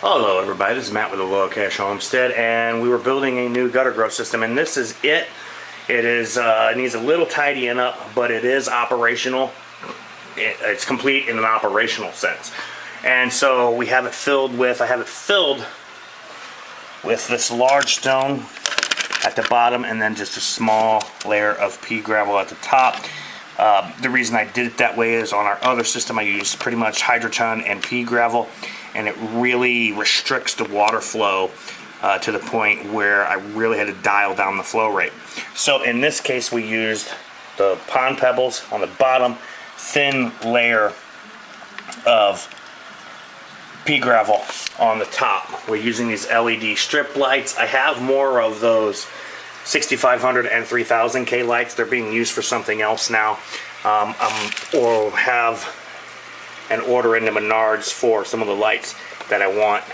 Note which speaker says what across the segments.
Speaker 1: Hello everybody, this is Matt with the Low Cash Homestead, and we were building a new gutter growth system, and this is it. It is it needs a little tidying up, but it is operational. It's complete in an operational sense. And so we have it filled with, I have it filled with this large stone at the bottom and then just a small layer of pea gravel at the top. The reason I did it that way is on our other system I used pretty much hydroton and pea gravel, and it really restricts the water flow to the point where I really had to dial down the flow rate. So in this case we used the pond pebbles on the bottom, thin layer of pea gravel on the top. We're using these LED strip lights. I have more of those 6500 and 3000K lights. They're being used for something else now. Or have an order into Menards for some of the lights that I want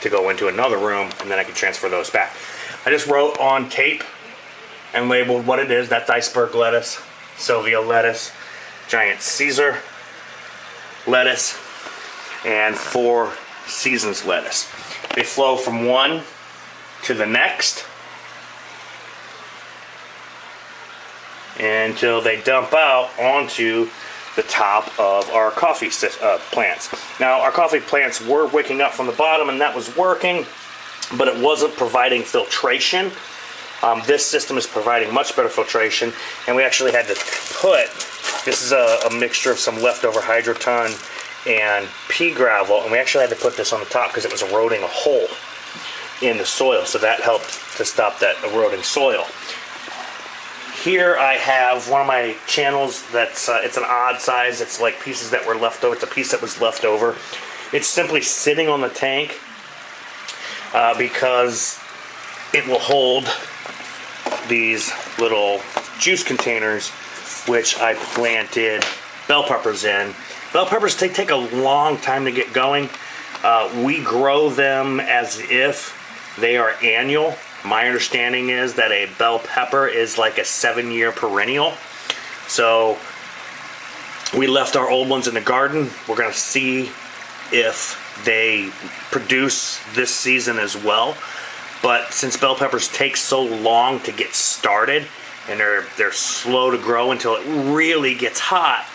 Speaker 1: to go into another room, and then I can transfer those back. I just wrote on tape and labeled what it is. That's iceberg lettuce, Sylvia lettuce, giant Caesar lettuce, and 4 seasons lettuce. They flow from one to the next until they dump out onto the top of our coffee plants. Now our coffee plants were wicking up from the bottom and that was working, but it wasn't providing filtration. This system is providing much better filtration, and we actually had to put, this is a mixture of some leftover hydroton and pea gravel, and we actually had to put this on the top because it was eroding a hole in the soil, so that helped to stop that eroding soil. Here I have one of my channels that's, it's an odd size. It's like pieces that were left over. It's a piece that was left over. It's simply sitting on the tank because it will hold these little juice containers, which I planted bell peppers in. Bell peppers take a long time to get going. We grow them as if they are annual. My understanding is that a bell pepper is like a 7-year perennial. So we left our old ones in the garden. We're going to see if they produce this season as well. But since bell peppers take so long to get started and they're slow to grow until it really gets hot,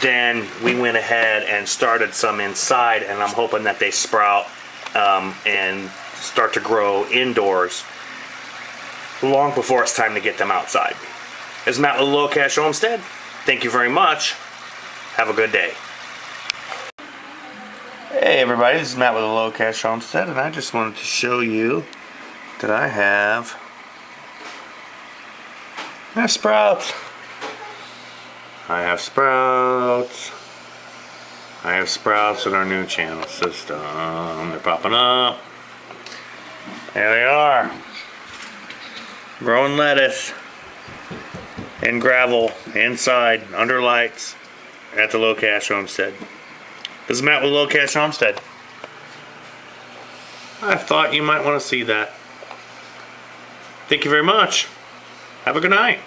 Speaker 1: then we went ahead and started some inside, and I'm hoping that they sprout and start to grow indoors long before it's time to get them outside. This is Matt with Low Cash Homestead. Thank you very much. Have a good day. Hey everybody, this is Matt with Low Cash Homestead, and I just wanted to show you that I have sprouts. I have sprouts. I have sprouts in our new channel system. They're popping up. There they are. Growing lettuce and gravel inside under lights at the Low Cash Homestead. This is Matt with Low Cash Homestead. I thought you might want to see that. Thank you very much. Have a good night.